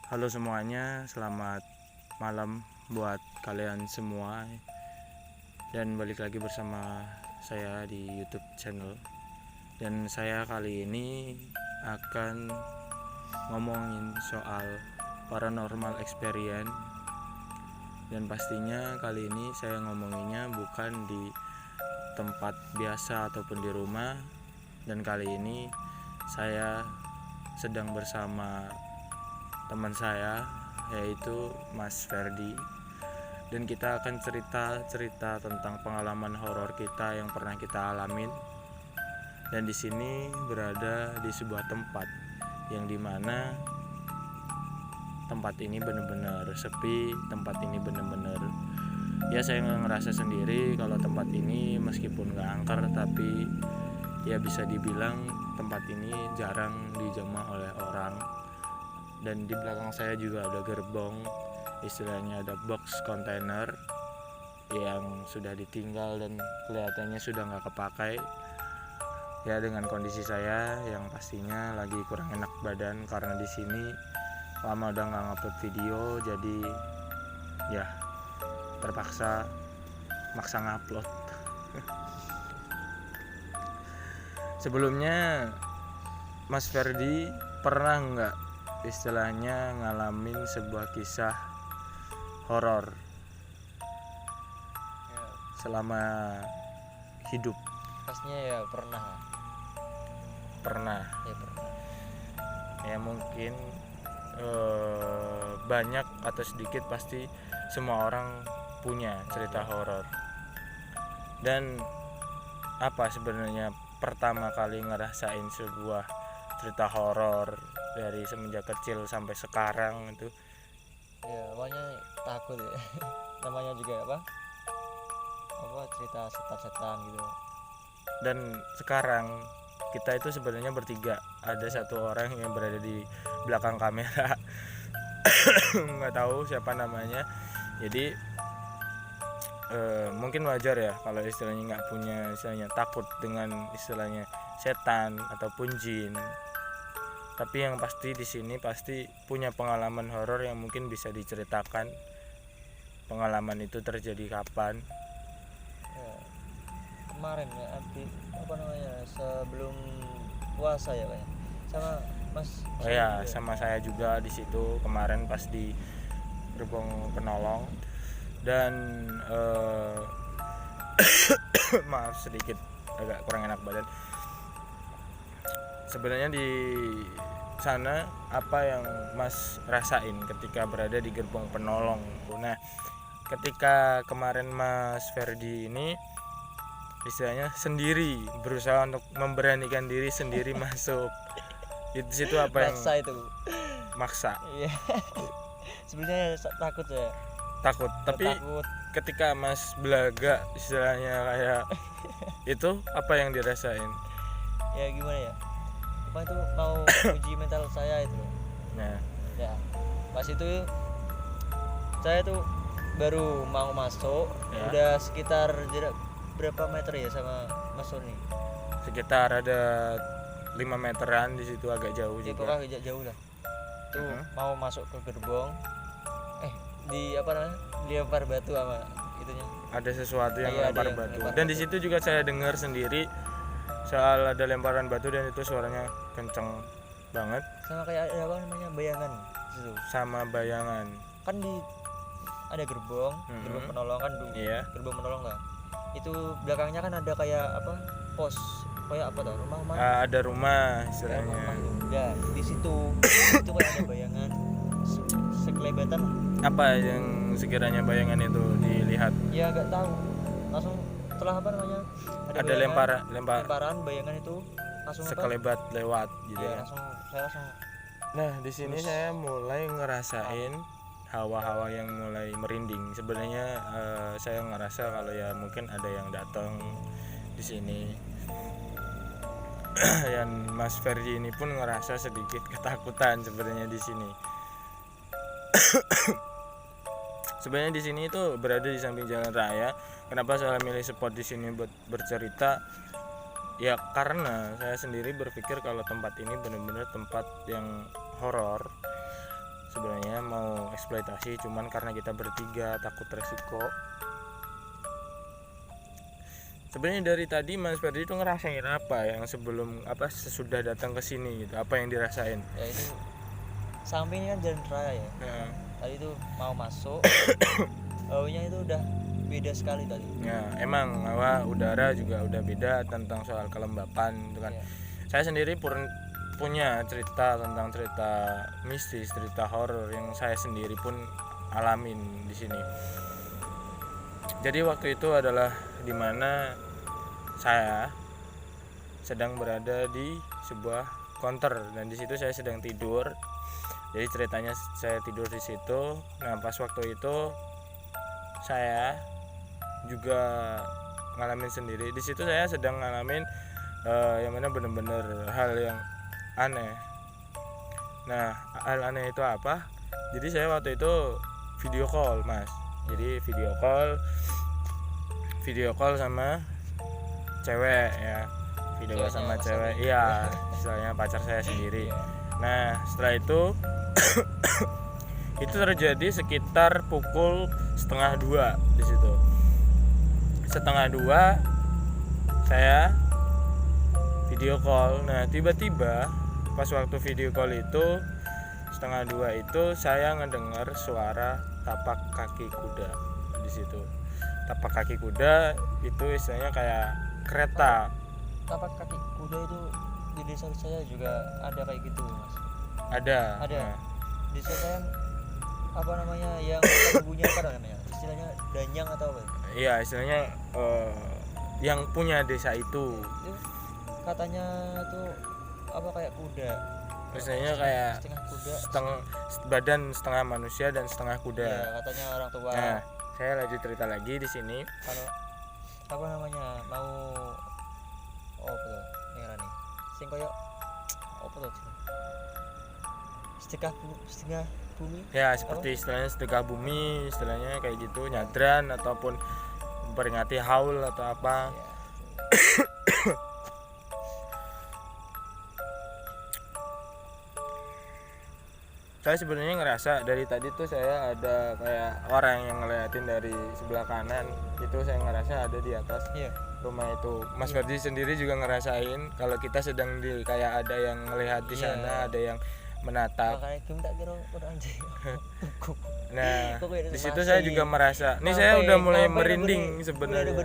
Halo semuanya, selamat malam buat kalian semua. Dan balik lagi bersama saya di YouTube channel. Dan saya kali ini akan ngomongin soal paranormal experience. Dan pastinya kali ini saya ngomonginnya bukan di tempat biasa ataupun di rumah. Dan kali ini saya sedang bersama teman saya, yaitu Mas Ferdi, dan kita akan cerita tentang pengalaman horor kita yang pernah kita alamin. Dan di sini berada di sebuah tempat yang dimana tempat ini benar-benar sepi, tempat ini benar-benar ya saya ngerasa sendiri kalau tempat ini meskipun nggak angker tapi ya bisa dibilang tempat ini jarang dijamah oleh orang. Dan di belakang saya juga ada gerbong, istilahnya ada box kontainer yang sudah ditinggal dan kelihatannya sudah nggak kepakai. Ya dengan kondisi saya yang pastinya lagi kurang enak badan karena di sini lama udah nggak ngupload video, jadi ya terpaksa maksa ngupload. Sebelumnya Mas Ferdi pernah nggak istilahnya ngalamin sebuah kisah horor Ya, selama hidup? pastinya ya pernah. Pernah Ya pernah. ya, mungkin banyak atau sedikit pasti semua orang punya cerita horor. Dan apa sebenarnya pertama kali ngerasain sebuah cerita horor dari semenjak kecil sampai sekarang itu? Ya awalnya takut ya. Namanya juga apa cerita setan-setan gitu. Dan sekarang kita itu sebenarnya bertiga, ada satu orang yang berada di belakang kamera nggak tahu siapa namanya. Jadi mungkin wajar ya kalau istilahnya nggak punya, istilahnya takut dengan istilahnya setan ataupun jin. Tapi yang pasti di sini pasti punya pengalaman horor yang mungkin bisa diceritakan. Pengalaman itu terjadi kapan? Ya, kemarin ya sebelum puasa ya Pak ya. Sama Mas. Oh ya, sama saya juga di situ kemarin pas di gerbong penolong. Dan maaf sedikit agak kurang enak badan. Sebenarnya di sana apa yang Mas rasain ketika berada di gerbong penolong? Nah, ketika kemarin Mas Ferdi ini istilahnya sendiri berusaha untuk memberanikan diri sendiri masuk, di situ apa yang Maksa itu. maksa? Iya. Sebenarnya takut ya. Takut, tapi Takut. ketika Mas belaga istilahnya kayak itu, apa yang dirasain? Ya gimana ya? Apa itu mau uji mental saya itu. Nah, Ya. Pas itu saya tuh baru mau masuk, ya, udah sekitar berapa meter ya sama Mas Sony? sekitar ada 5 meteran di situ, agak jauh Di juga. pokoknya jauh lah. Tuh mau masuk ke gerbong, di apa namanya? Dilempar batu sama itunya. Ada sesuatu yang Iya, ada lempar yang batu. lempar Dan di batu. situ juga saya dengar sendiri soal ada lemparan batu dan itu suaranya kenceng banget Sama kayak ada apa namanya? Bayangan situ. sama bayangan. Kan ada gerbong, gerbong penolong kan dulu. Iya. Gerbong penolong kan. Itu belakangnya kan ada kayak apa? Pos. Kayak apa tuh? Rumah. Ada rumah Kayak istilahnya. rumah tuh. Ya, di situ itu kayak ada bayangan sekelebatan. Apa yang sekiranya bayangan itu dilihat? Ya nggak tahu, langsung setelah apa namanya Ada bayangan, lemparan bayangan itu langsung sekelebat lewat gitu ya, ya. saya langsung Nah, di sini saya mulai ngerasain hawa-hawa yang mulai merinding. Sebenarnya saya ngerasa kalau ya mungkin ada yang datang di sini. Dan Mas Ferdi ini pun ngerasa sedikit ketakutan sebenarnya di sini. Sebenarnya di sini itu berada di samping jalan raya. Kenapa saya milih spot di sini buat bercerita? Ya karena saya sendiri berpikir kalau tempat ini benar-benar tempat yang horor. sebenarnya mau eksploitasi, cuman karena kita bertiga takut resiko. Sebenarnya dari tadi Mas Ferdi itu ngerasain apa yang sebelum sesudah datang ke sini gitu, apa yang dirasain? Ya itu sampingnya kan jalan raya ya. Nah, Tadi itu mau masuk baunya itu udah beda sekali tadi. ya emang udara juga udah beda tentang soal kelembapan gitu kan. Iya. Saya sendiri punya cerita tentang cerita mistis, cerita horor yang saya sendiri pun alamin di sini. Jadi waktu itu adalah dimana saya sedang berada di sebuah counter dan di situ saya sedang tidur. Jadi ceritanya saya tidur di situ. Nah pas waktu itu saya juga ngalamin sendiri. Di situ saya sedang ngalamin yang mana bener-bener hal yang aneh. Nah hal aneh itu apa? Jadi saya waktu itu video call Mas. Jadi video call sama cewek ya, video call sama cewek, iya istilahnya pacar saya sendiri. Nah setelah itu itu terjadi sekitar pukul 1:30 di situ. 1:30 saya video call. Nah tiba-tiba pas waktu video call itu 1:30 itu saya ngedengar suara tapak kaki kuda di situ. Tapak kaki kuda itu istilahnya kayak kereta. Tapak kaki kuda itu di desa saya juga ada kayak gitu Mas. Ada. Nah. Di desa saya apa namanya yang punya apa namanya? Istilahnya danyang atau apa? Iya istilahnya yang punya desa itu. Itu katanya tuh apa kayak kuda. Istilahnya kayak setengah kuda, badan setengah manusia dan setengah kuda. Ya, katanya orang tua. Nah, saya lanjut cerita lagi di sini. Kalau apa namanya mau betul ngerani sing koyo apa tuh setengah bumi Ya seperti istilahnya sedekah bumi, istilahnya kayak gitu, nyadran ataupun memperingati haul atau apa ya. Saya sebenarnya ngerasa dari tadi tuh saya ada kayak orang yang ngeliatin dari sebelah kanan itu, saya ngerasa ada di atas rumah itu. Mas Ferdi sendiri juga ngerasain kalau kita sedang di kayak ada yang ngelihat di sana, ada yang menatap. Makanya game tak kira anjing. Nah, di situ saya juga merasa. Nih saya udah mulai merinding sebenarnya.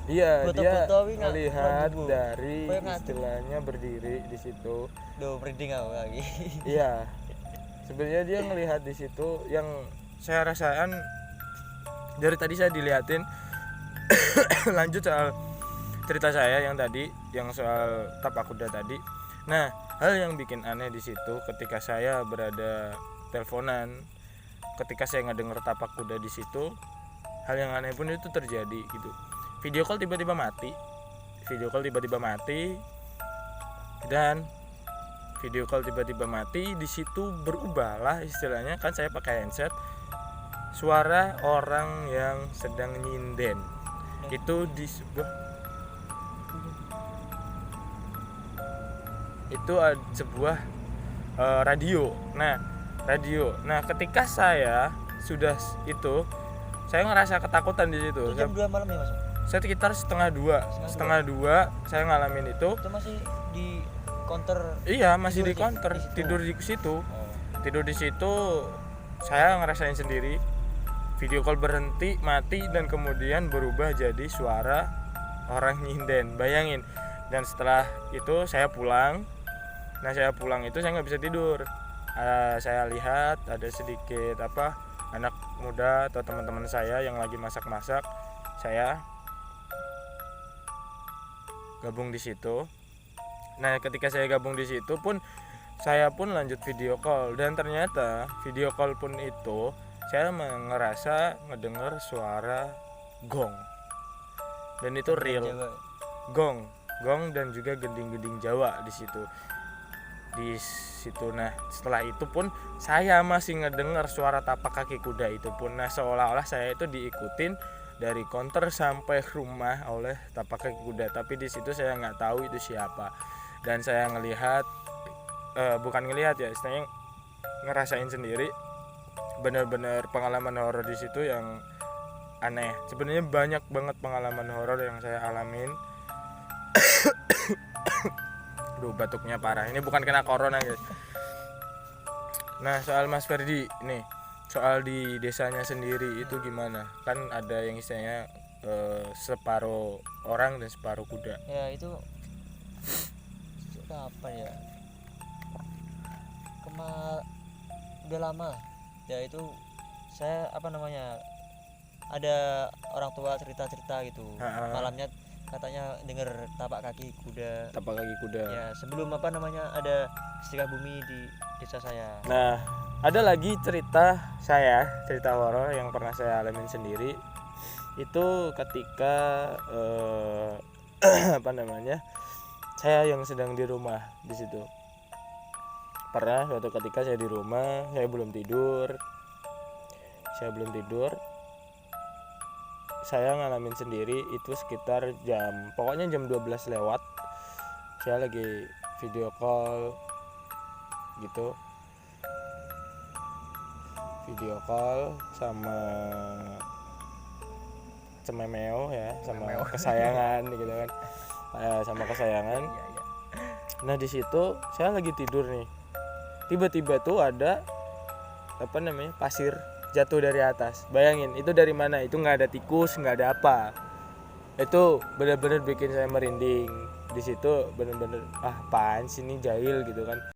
Iya, dia melihat dari istilahnya berdiri di situ. Duh, merinding aku lagi. Iya. Sebenarnya dia ngelihat di situ yang saya rasakan dari tadi saya diliatin. Lanjut soal cerita saya yang tadi, yang soal tapak kuda tadi. Nah, hal yang bikin aneh di situ ketika saya berada teleponan, ketika saya ngedenger tapak kuda di situ, hal yang aneh pun itu terjadi gitu. Video call tiba-tiba mati. Dan video call tiba-tiba mati, di situ berubahlah istilahnya, kan saya pakai headset, suara orang yang sedang nyinden. Itu di sebuah radio. Nah, ketika saya sudah itu, saya ngerasa ketakutan di situ. Jam 2 malam ya, Mas? Saya sekitar setengah dua saya ngalamin itu. Itu masih di counter? Iya, masih di counter, tidur di situ. Tidur di situ, saya ngerasain sendiri. Video call berhenti, mati, dan kemudian berubah jadi suara orang nyinden. Bayangin. Dan setelah itu saya pulang. Nah, saya pulang itu saya nggak bisa tidur. Saya lihat ada sedikit anak muda atau teman-teman saya yang lagi masak-masak. Saya gabung di situ. Nah, ketika saya gabung di situ pun saya pun lanjut video call, dan ternyata video call pun itu saya ngerasa ngedengar suara gong. Dan itu real. Gong dan juga gending-gending Jawa di situ. Nah, setelah itu pun saya masih ngedengar suara tapak kaki kuda itu pun. Nah, seolah-olah saya itu diikutin dari counter sampai rumah oleh tapak kaki kuda, tapi di situ saya nggak tahu itu siapa. Dan saya ngelihat bukan ngelihat ya, istilahnya ngerasain sendiri. Bener-bener pengalaman horor di situ yang aneh. Sebenarnya banyak banget pengalaman horor yang saya alamin. Aduh, batuknya parah. Ini bukan kena corona, guys. Nah, soal Mas Ferdi nih, soal di desanya sendiri itu gimana? Kan ada yang istilahnya separuh orang dan separuh kuda. Ya itu kapan ya, udah lama ya. Itu saya ada orang tua cerita gitu. Malamnya katanya dengar tapak kaki kuda ya, sebelum ada Setrika Bumi di desa saya. Nah, ada lagi cerita horor yang pernah saya alamin sendiri. Itu ketika saya yang sedang di rumah di situ. Pernah suatu ketika saya di rumah, saya belum tidur. Saya ngalamin sendiri itu sekitar pokoknya jam 12 lewat. Saya lagi video call gitu. Video call sama cememeo ya, sama kesayangan gitu kan. Sama kesayangan. Nah, di situ saya lagi tidur nih. Tiba-tiba tuh ada pasir jatuh dari atas. Bayangin, itu dari mana? Itu nggak ada tikus, nggak ada apa. Itu benar-benar bikin saya merinding. Di situ benar-benar apaan sih ini, jahil gitu kan.